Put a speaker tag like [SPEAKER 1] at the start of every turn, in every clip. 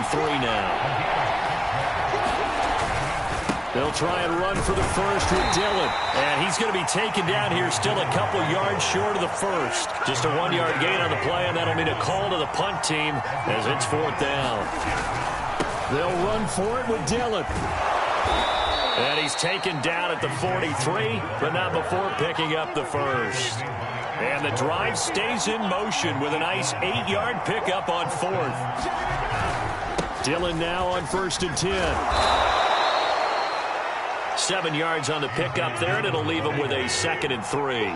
[SPEAKER 1] and 3 now. They'll try and run for the first with Dillon. And he's going to be taken down here, still a couple yards short of the first. Just a 1-yard gain on the play, and that'll mean a call to the punt team as it's 4th down. They'll run for it with Dillon. And he's taken down at the 43, but not before picking up the first. And the drive stays in motion with a nice 8-yard pickup on 4th. Dillon now on 1st and 10. 7 yards on the pickup there, and it'll leave him with a 2nd and 3.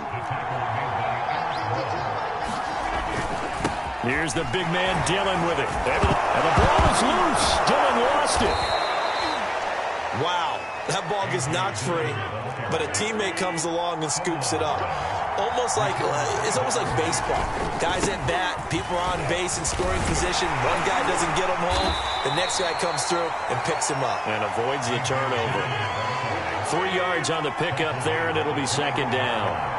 [SPEAKER 1] Here's the big man Dillon with it. And the ball is loose. Dillon lost it.
[SPEAKER 2] Wow, that ball gets knocked free, but a teammate comes along and scoops it up. It's almost like baseball. Guys at bat, people are on base in scoring position. One guy doesn't get him home. The next guy comes through and picks him up.
[SPEAKER 1] And avoids the turnover. 3 yards on the pickup there, and it'll be 2nd down.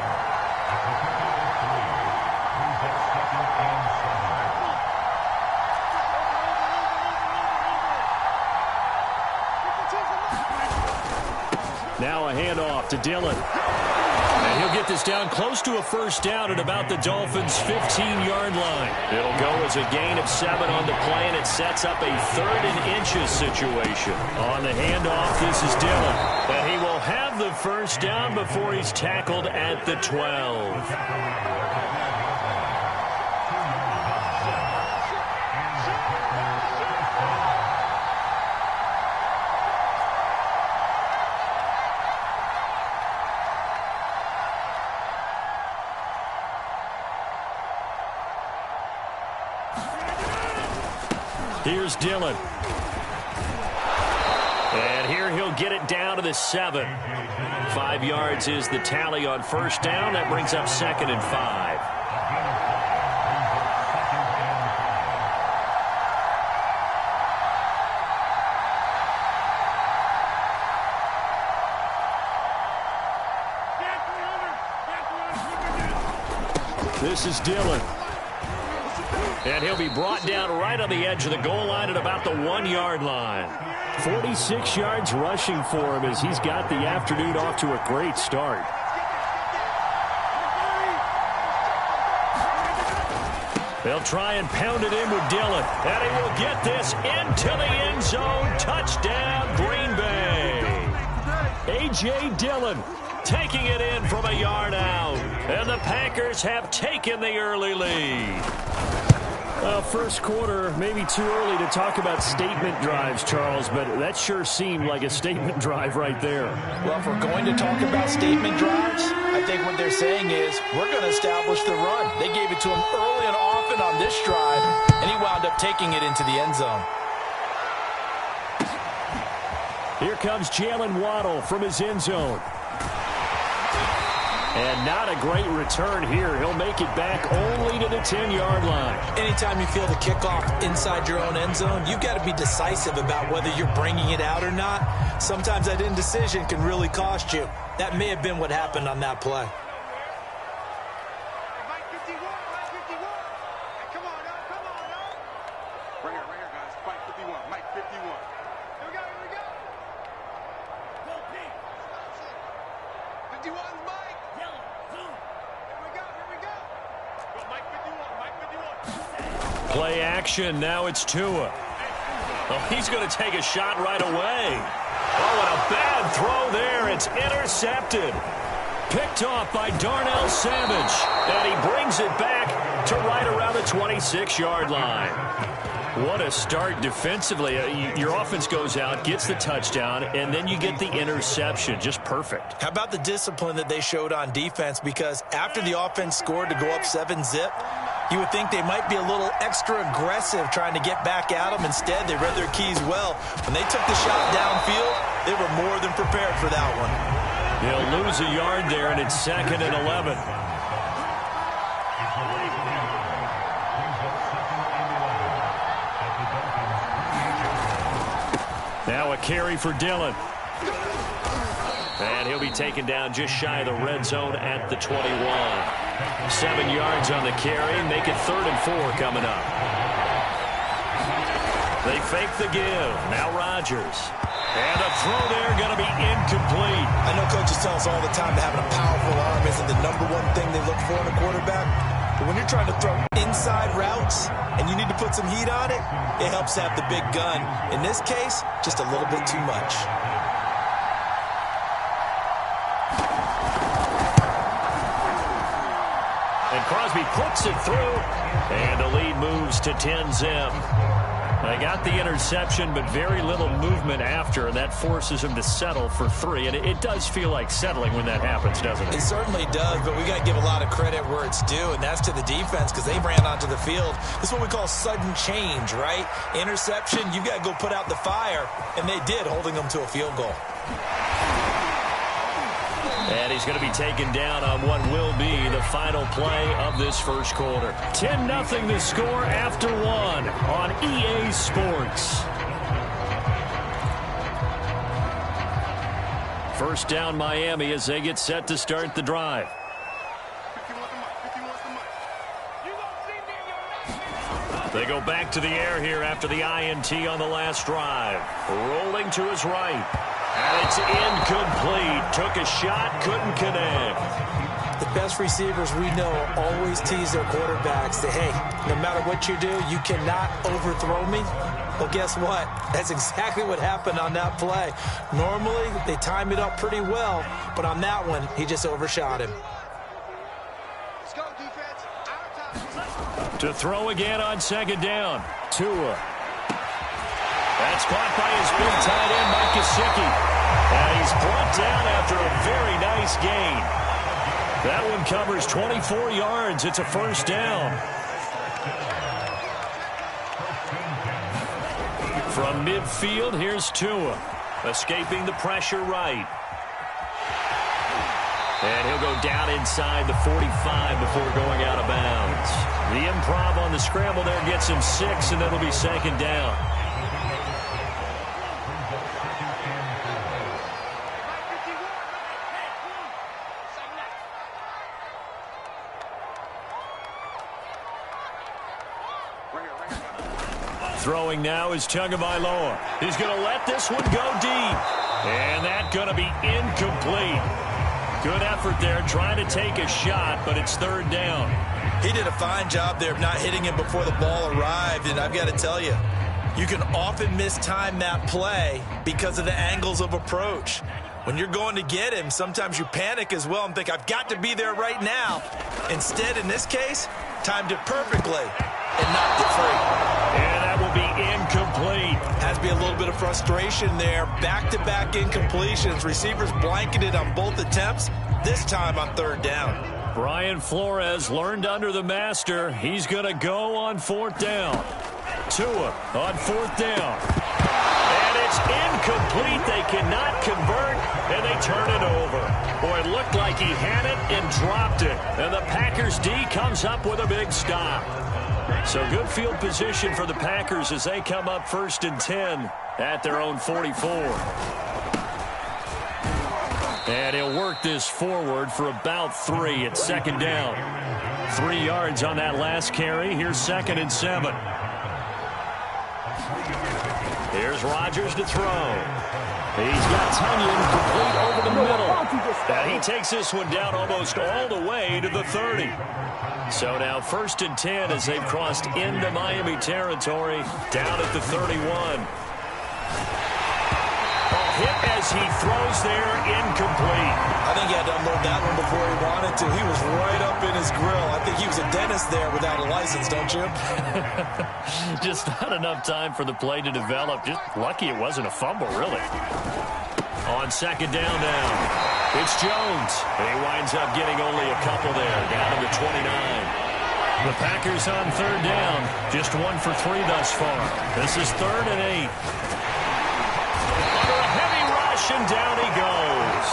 [SPEAKER 1] Now a handoff to Dillon. And he'll get this down close to a 1st down at about the Dolphins' 15-yard line. It'll go as a gain of 7 on the play, and it sets up a 3rd and inches situation. On the handoff, this is Dillon. And he will have the 1st down before he's tackled at the 12. Here's Dillon. And here he'll get it down to the 7. 5 yards is the tally on 1st down. That brings up 2nd and 5. This is Dillon. And he'll be brought down right on the edge of the goal line at about the 1-yard line. 46 yards rushing for him as he's got the afternoon off to a great start. They'll try and pound it in with Dillon. And he will get this into the end zone. Touchdown, Green Bay. A.J. Dillon taking it in from a yard out. And the Packers have taken the early lead. Well, first quarter, maybe too early to talk about statement drives, Charles, but that sure seemed like a statement drive right there.
[SPEAKER 3] Well, if we're going to talk about statement drives, I think what they're saying is we're going to establish the run. They gave it to him early and often on this drive, and he wound up taking it into the end zone.
[SPEAKER 1] Here comes Jalen Waddle from his end zone. And not a great return here. He'll make it back only to the 10-yard line.
[SPEAKER 3] Anytime you feel the kickoff inside your own end zone, you've got to be decisive about whether you're bringing it out or not. Sometimes that indecision can really cost you. That may have been what happened on that play.
[SPEAKER 1] Play action. Now it's Tua. Oh, he's going to take a shot right away. Oh, and a bad throw there. It's intercepted. Picked off by Darnell Savage. And he brings it back to right around the 26-yard line. What a start defensively. Your offense goes out, gets the touchdown, and then you get the interception. Just perfect.
[SPEAKER 3] How about the discipline that they showed on defense? Because after the offense scored to go up 7-zip, you would think they might be a little extra aggressive trying to get back at them. Instead, they read their keys well. When they took the shot downfield, they were more than prepared for that one.
[SPEAKER 1] They'll lose a yard there, and it's 2nd and 11. Now a carry for Dillon. And he'll be taken down just shy of the red zone at the 21. 7 yards on the carry. Make it 3rd and 4 coming up. They fake the give. Now Rodgers. And the throw there going to be incomplete.
[SPEAKER 3] I know coaches tell us all the time that having a powerful arm isn't the #1 thing they look for in a quarterback. But when you're trying to throw inside routes and you need to put some heat on it, it helps to have the big gun. In this case, just a little bit too much.
[SPEAKER 1] And Crosby puts it through, and the lead moves to 10-zip. They got the interception, but very little movement after, and that forces him to settle for 3. And it does feel like settling when that happens, doesn't it?
[SPEAKER 3] It certainly does, but we got to give a lot of credit where it's due, and that's to the defense because they ran onto the field. This is what we call sudden change, right? Interception, you got to go put out the fire, and they did, holding them to a field goal.
[SPEAKER 1] And he's going to be taken down on what will be the final play of this first quarter. 10-0 the score after 1 on EA Sports. First down Miami as they get set to start the drive. They go back to the air here after the INT on the last drive. Rolling to his right. And it's incomplete. Took a shot, couldn't connect.
[SPEAKER 3] The best receivers we know always tease their quarterbacks that, hey, no matter what you do, you cannot overthrow me. Well, guess what? That's exactly what happened on that play. Normally, they time it up pretty well, but on that one, he just overshot him.
[SPEAKER 4] Let's go, defense. Our time.
[SPEAKER 1] To throw again on second down. Tua. That's caught by his big tight end, Mike Gesicki. And he's brought down after a very nice gain. That one covers 24 yards. It's a first down. From midfield, here's Tua. Escaping the pressure right. And he'll go down inside the 45 before going out of bounds. The improv on the scramble there gets him 6, and that'll be second down. Throwing now is Tagovailoa. He's going to let this one go deep. And that's going to be incomplete. Good effort there trying to take a shot, but it's third down.
[SPEAKER 3] He did a fine job there of not hitting him before the ball arrived, and I've got to tell you, you can often mistime that play because of the angles of approach. When you're going to get him, sometimes you panic as well and think, I've got to be there right now. Instead, in this case, timed it perfectly and knocked it free.
[SPEAKER 1] And that will be incomplete.
[SPEAKER 3] Has to be a little bit of frustration there. Back-to-back incompletions. Receivers blanketed on both attempts, this time on third down.
[SPEAKER 1] Brian Flores learned under the master. He's going to go on fourth down. Tua on fourth down. And it's incomplete. They cannot convert, and they turn it over. Boy, it looked like he had it and dropped it. And the Packers D comes up with a big stop. So good field position for the Packers as they come up 1st and 10 at their own 44. And he'll work this forward for about 3 at second down. 3 yards on that last carry. Here's 2nd and 7. Here's Rodgers to throw. He's got Tunyon complete over the middle. And he takes this one down almost all the way to the 30. So now 1st and 10 as they've crossed into Miami territory down at the 31. Hit as he throws there, incomplete.
[SPEAKER 3] I think he had to unload that one before he wanted to. He was right up in his grill. I think he was a dentist there without a license, don't you?
[SPEAKER 1] Just not enough time for the play to develop. Just lucky it wasn't a fumble, really. On second down now, it's Jones. He winds up getting only a couple there, down to the 29. The Packers on third down, just 1 for 3 thus far. This is 3rd and 8. And down he goes.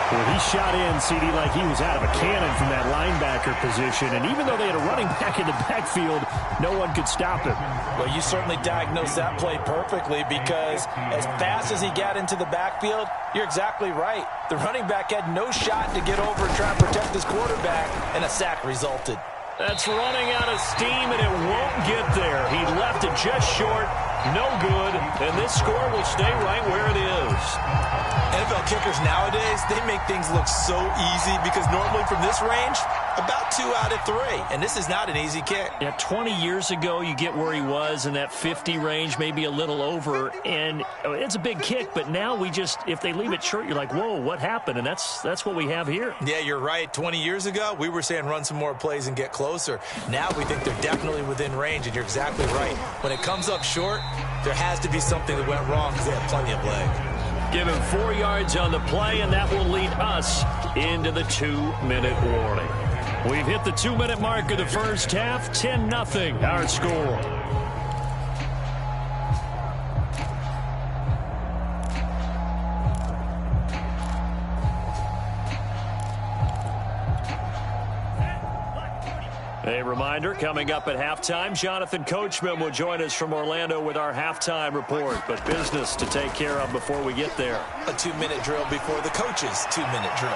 [SPEAKER 5] Well, he shot in, CD, like he was out of a cannon from that linebacker position. And even though they had a running back in the backfield, no one could stop him.
[SPEAKER 3] Well, you certainly diagnosed that play perfectly because as fast as he got into the backfield, you're exactly right. The running back had no shot to get over and try and protect his quarterback, and a sack resulted.
[SPEAKER 1] That's running out of steam, and it won't get there. He left it just short. No good, and this score will stay right where it is.
[SPEAKER 3] NFL kickers nowadays, they make things look so easy because normally from this range, about 2 out of 3, and this is not an easy kick.
[SPEAKER 1] Yeah, 20 years ago, you get where he was in that 50 range, maybe a little over, and it's a big kick, but now we just, if they leave it short, you're like, whoa, what happened? And that's what we have here.
[SPEAKER 3] Yeah, you're right. 20 years ago, we were saying run some more plays and get closer. Now we think they're definitely within range, and you're exactly right. When it comes up short, there has to be something that went wrong because they have plenty of leg.
[SPEAKER 1] Give him 4 yards on the play, and that will lead us into the 2-minute warning. We've hit the 2-minute mark of the first half, 10-0 our score. A reminder, coming up at halftime, Jonathan Coachman will join us from Orlando with our halftime report, but business to take care of before we get there.
[SPEAKER 3] A 2-minute drill before the coach's 2-minute drill.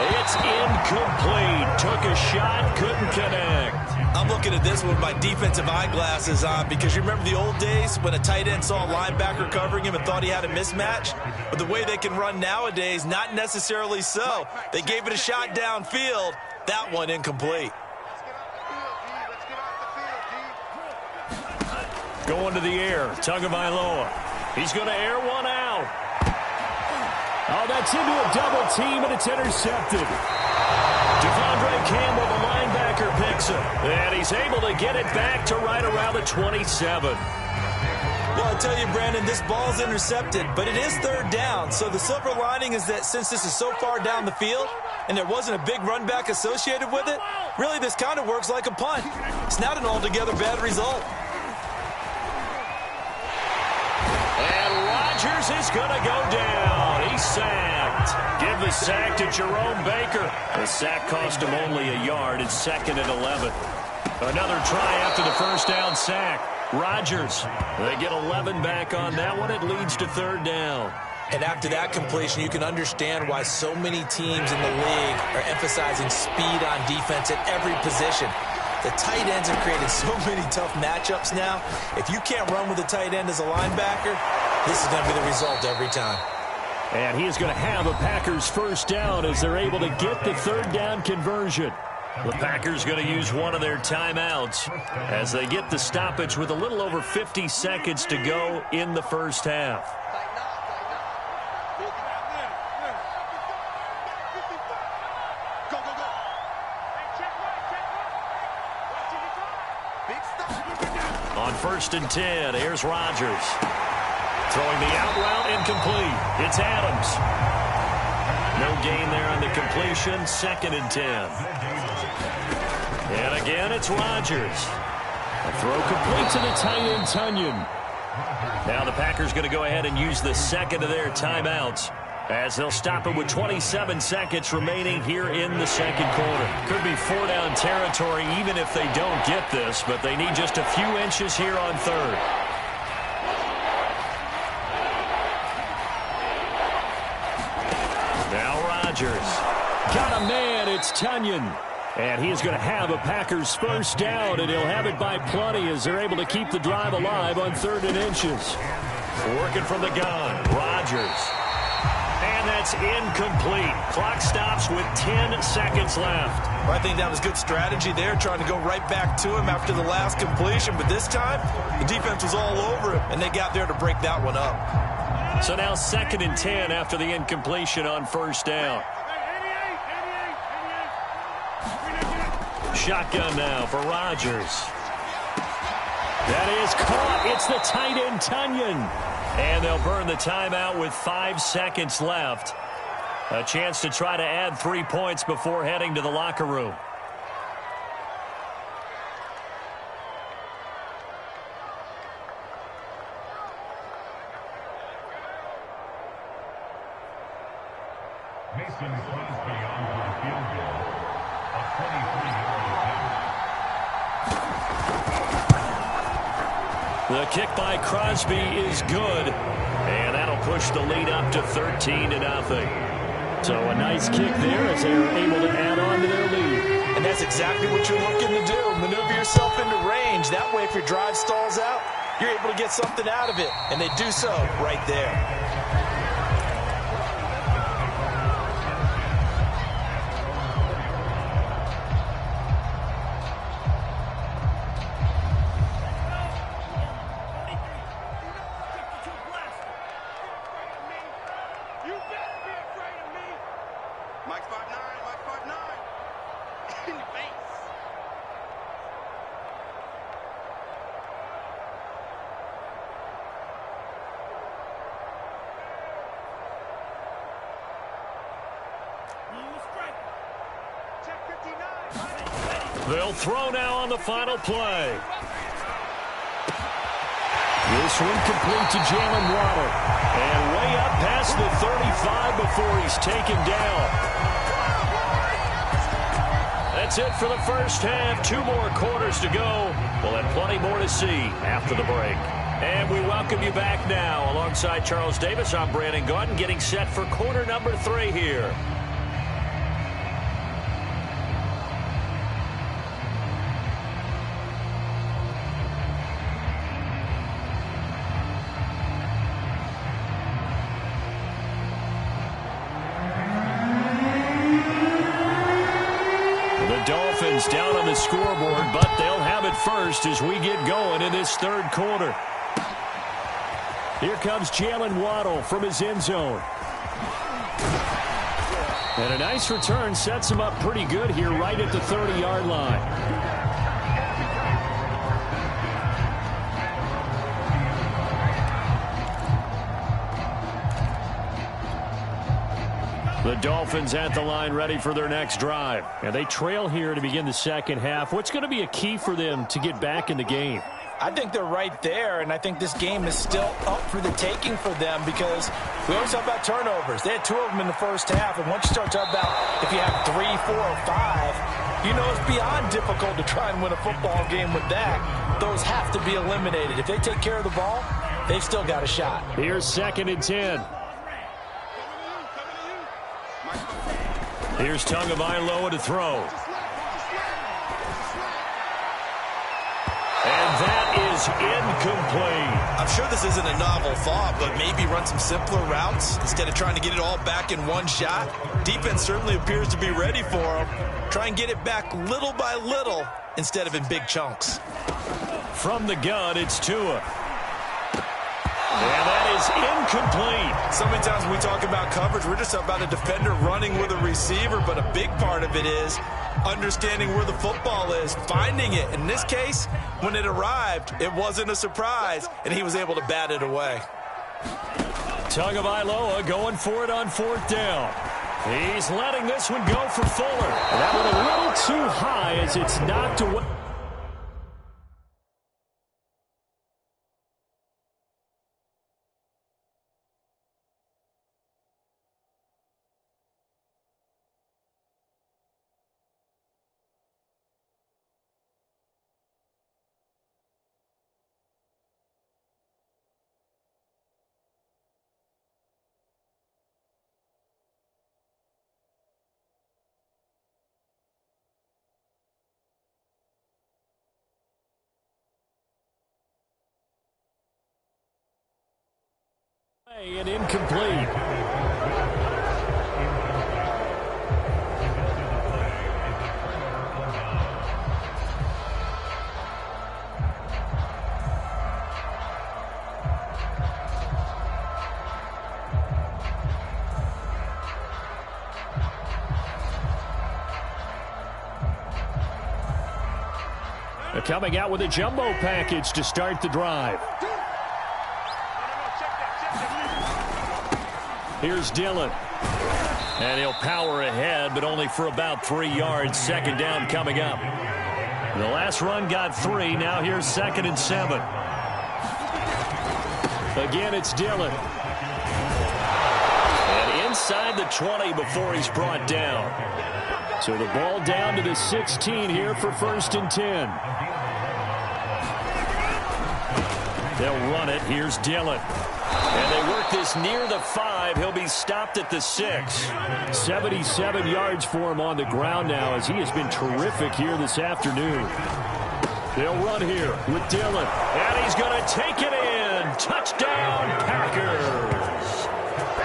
[SPEAKER 1] It's incomplete. Took a shot, couldn't connect.
[SPEAKER 3] I'm looking at this with my defensive eyeglasses on because you remember the old days when a tight end saw a linebacker covering him and thought he had a mismatch? But the way they can run nowadays, not necessarily so. They gave it a shot downfield. That one incomplete.
[SPEAKER 1] Going to the air, Tagovailoa. He's going to air one out. Oh, that's into a double team, and it's intercepted. Devondre Campbell, the linebacker, picks it. And he's able to get it back to right around the 27.
[SPEAKER 3] Well, I tell you, Brandon, this ball's intercepted, but it is third down. So the silver lining is that since this is so far down the field and there wasn't a big run back associated with it, really this kind of works like a punt. It's not an altogether bad result.
[SPEAKER 1] Rodgers is going to go down. He's sacked. Give the sack to Jerome Baker. The sack cost him only a yard. It's 2nd and 11. Another try after the first down sack. Rodgers, they get 11 back on that one. It leads to 3rd down.
[SPEAKER 3] And after that completion, you can understand why so many teams in the league are emphasizing speed on defense at every position. The tight ends have created so many tough matchups now. If you can't run with a tight end as a linebacker, this is going to be the result every time.
[SPEAKER 1] And he is going to have a Packers first down as they're able to get the 3rd down conversion. The Packers going to use one of their timeouts as they get the stoppage with a little over 50 seconds to go in the first half. On 1st and 10, here's Rodgers. Throwing the out route, incomplete. It's Adams. No gain there on the completion. 2nd and 10. And again, it's Rodgers. A throw complete to the tight end, Tunyon. Now the Packers going to go ahead and use the 2nd of their timeouts as they'll stop it with 27 seconds remaining here in the 2nd quarter. Could be 4-down territory even if they don't get this, but they need just a few inches here on 3rd. Now Rodgers. Got a man, it's Tunyon. And he's going to have a Packers first down, and he'll have it by plenty as they're able to keep the drive alive on 3rd and inches. Working from the gun, Rodgers. And that's incomplete. Clock stops with 10 seconds left.
[SPEAKER 3] Well, I think that was good strategy there, trying to go right back to him after the last completion. But this time, the defense was all over him, and they got there to break that one up.
[SPEAKER 1] So now 2nd and 10 after the incompletion on first down. Shotgun now for Rodgers. That is caught. It's the tight end, Tunyon. And they'll burn the timeout with 5 seconds left. A chance to try to add 3 points before heading to the locker room.
[SPEAKER 6] Mason Crosby on for a field goal. A 23-yard attempt.
[SPEAKER 1] The kick by Crosby is good, and that'll push the lead up to 13-0. So a nice kick there as they're able to add on to their lead.
[SPEAKER 3] And that's exactly what you're looking to do. Maneuver yourself into range. That way, if your drive stalls out, you're able to get something out of it, and they do so right there.
[SPEAKER 1] They'll throw now on the final play. This one complete to Jalen Waddle. And way up past the 35 before he's taken down. That's it for the first half. 2 more quarters to go. We'll have plenty more to see after the break. And we welcome you back now. Alongside Charles Davis, I'm Brandon Gaudin, getting set for quarter number 3 here. Dolphins down on the scoreboard, but they'll have it first as we get going in this third quarter. Here comes Jalen Waddle from his end zone. And a nice return sets him up pretty good here right at the 30-yard line. The Dolphins at the line ready for their next drive. And they trail here to begin the second half. What's going to be a key for them to get back in the game?
[SPEAKER 3] I think they're right there, and I think this game is still up for the taking for them because we always talk about turnovers. They had 2 of them in the first half, and once you start talking about if you have 3, 4, or 5, you know it's beyond difficult to try and win a football game with that. Those have to be eliminated. If they take care of the ball, they've still got a shot.
[SPEAKER 1] Here's 2nd and 10. Here's Tagovailoa to throw. And that is incomplete.
[SPEAKER 2] I'm sure this isn't a novel thought, but maybe run some simpler routes instead of trying to get it all back in one shot. Defense certainly appears to be ready for him. Try and get it back little by little instead of in big chunks.
[SPEAKER 1] From the gun, it's Tua. And that is incomplete.
[SPEAKER 2] So many times when we talk about coverage, we're just about a defender running with a receiver, but a big part of it is understanding where the football is, finding it. In this case, when it arrived, it wasn't a surprise, and he was able to bat it away.
[SPEAKER 1] Tagovailoa going for it on 4th down. He's letting this one go for Fuller. And that one a little too high as it's knocked away. And incomplete. They're coming out with a jumbo package to start the drive. Here's Dillon. And he'll power ahead, but only for about 3 yards. 2nd down coming up. The last run got 3. Now here's 2nd and 7. Again, it's Dillon. And inside the 20 before he's brought down. So the ball down to the 16 here for 1st and 10. They'll run it. Here's Dillon. And they work this near the 5. He'll be stopped at the 6. 77 yards for him on the ground now as he has been terrific here this afternoon.
[SPEAKER 5] They'll run here with Dillon.
[SPEAKER 1] And he's going to take it in. Touchdown, Packers.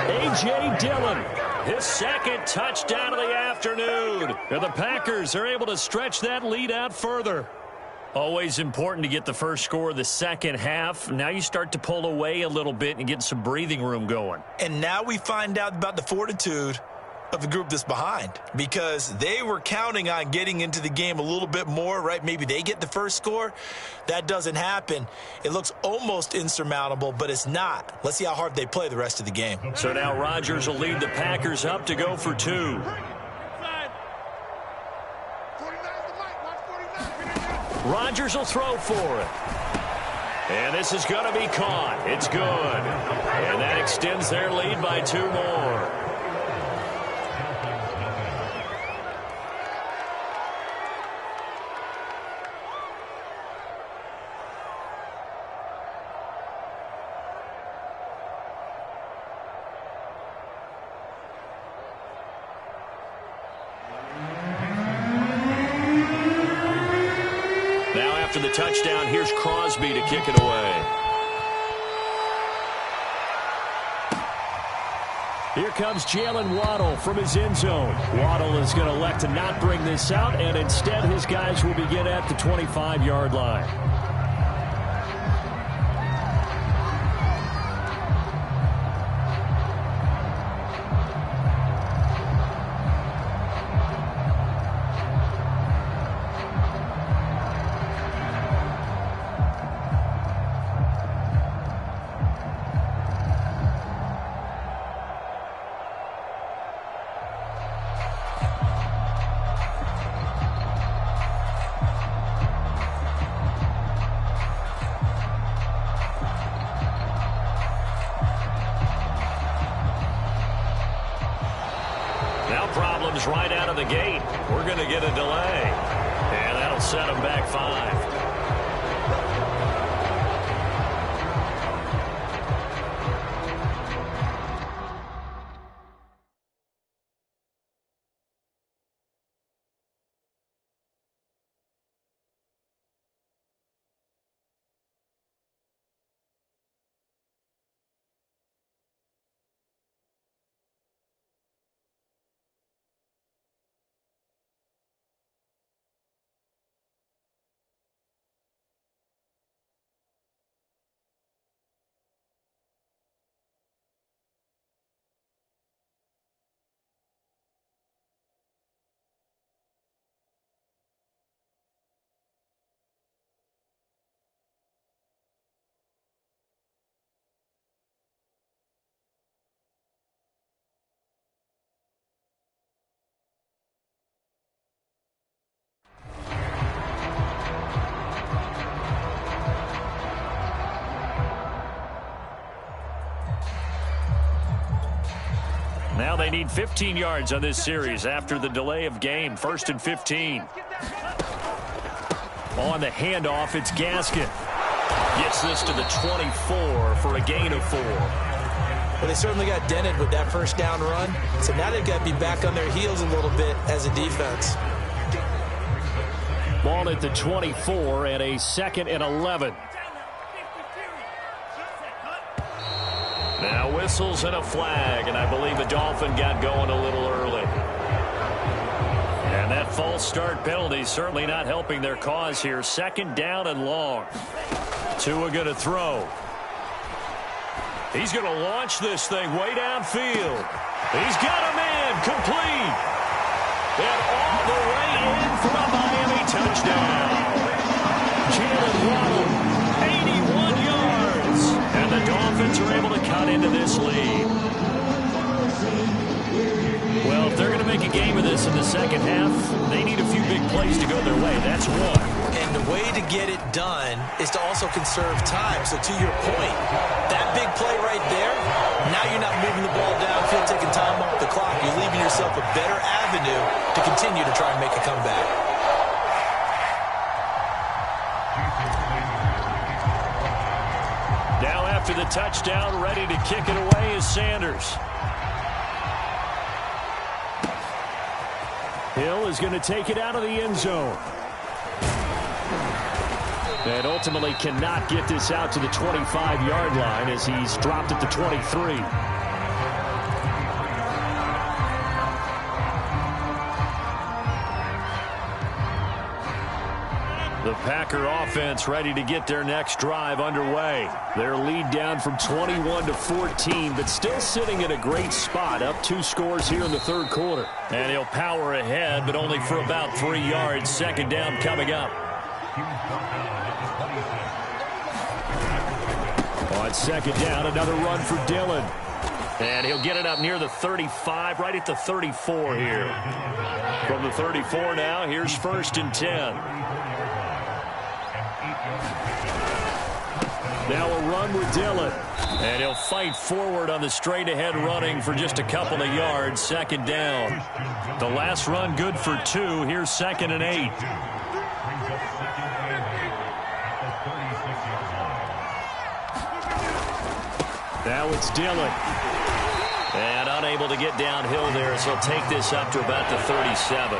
[SPEAKER 1] A.J. Dillon, his second touchdown of the afternoon. And the Packers are able to stretch that lead out further. Always important to get the first score of the second half. Now you start to pull away a little bit and get some breathing room going.
[SPEAKER 3] And now we find out about the fortitude of the group that's behind, because they were counting on getting into the game a little bit more, right? Maybe they get the first score. That doesn't happen. It looks almost insurmountable, but it's not. Let's see how hard they play the rest of the game.
[SPEAKER 1] So now Rodgers will lead the Packers up to go for 2. Rodgers will throw for it. And this is going to be caught. It's good. And that extends their lead by 2 more. After the touchdown, here's Crosby to kick it away.
[SPEAKER 5] Here comes Jalen Waddle from his end zone. Waddle is going to elect to not bring this out, and instead his guys will begin at the 25-yard line.
[SPEAKER 1] Problems right out of the gate. We're going to get a delay. And that'll set them back 5. Now they need 15 yards on this series after the delay of game. 1st and 15. On the handoff, it's Gaskin. Gets this to the 24 for a gain of 4.
[SPEAKER 3] Well, they certainly got dented with that first down run. So now they've got to be back on their heels a little bit as a defense.
[SPEAKER 5] Ball at the 24 and a 2nd and 11.
[SPEAKER 1] Now whistles and a flag, and I believe the Dolphin got going a little early. And that false start penalty certainly not helping their cause here. 2nd down and long. Tua going to throw. He's going to launch this thing way downfield. He's got a man complete. And all the way in for a Miami touchdown. Jalen Waddle, 81 yards. And the Dolphins are able to cut into this lead. Well, if they're going to make a game of this in the second half, they need a few big plays to go their way. That's one.
[SPEAKER 3] And the way to get it done is to also conserve time. So to your point, that big play right there, now you're not moving the ball downfield, taking time off the clock. You're leaving yourself a better avenue to continue to try and make a comeback.
[SPEAKER 1] Now after the touchdown, ready to kick it away is Sanders.
[SPEAKER 5] Hill is going to take it out of the end zone. And ultimately cannot get this out to the 25-yard line as he's dropped at the 23. The Packer offense ready to get their next drive underway. Their lead down from 21 to 14, but still sitting in a great spot, up 2 scores here in the third quarter.
[SPEAKER 1] And he'll power ahead, but only for about 3 yards. Second down coming up.
[SPEAKER 5] On second down, another run for Dillon.
[SPEAKER 1] And he'll get it up near the 35, right at the 34 here. From the 34 now, here's 1st and 10.
[SPEAKER 5] Now a run with Dillon.
[SPEAKER 1] And he'll fight forward on the straight-ahead running for just a couple of yards. Second down. The last run good for 2. Here's 2nd and 8.
[SPEAKER 5] Now it's Dillon.
[SPEAKER 1] And unable to get downhill there, so he'll take this up to about the 37.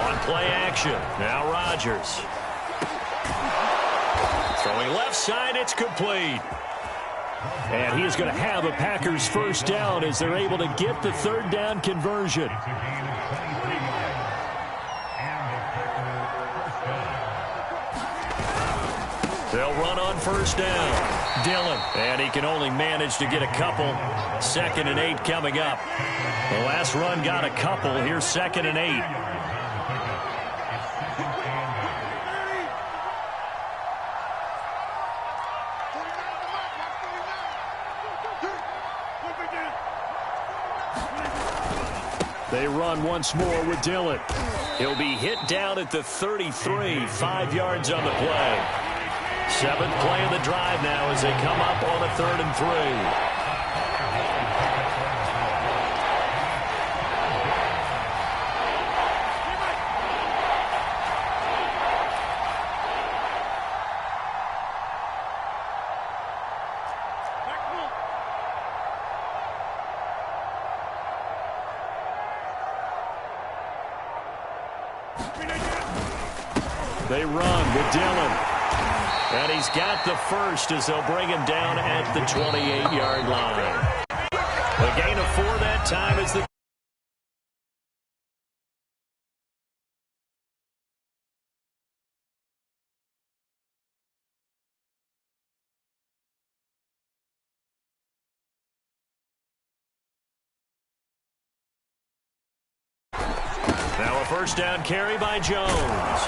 [SPEAKER 1] On play action. Now Rodgers. Throwing left side, it's complete.
[SPEAKER 5] And he is going to have a Packers first down as they're able to get the third down conversion.
[SPEAKER 1] They'll run on first down. Dillon. And he can only manage to get a couple. 2nd and 8 coming up. The last run got a couple. Here's 2nd and 8.
[SPEAKER 5] They run once more with Dillon.
[SPEAKER 1] He'll be hit down at the 33. 5 yards on the play. 7th play of the drive now as they come up on a 3rd and 3.
[SPEAKER 5] They run with Dillon.
[SPEAKER 1] And he's got the first as they'll bring him down at the 28-yard line. A gain of 4 that time as the now a first down carry by Jones.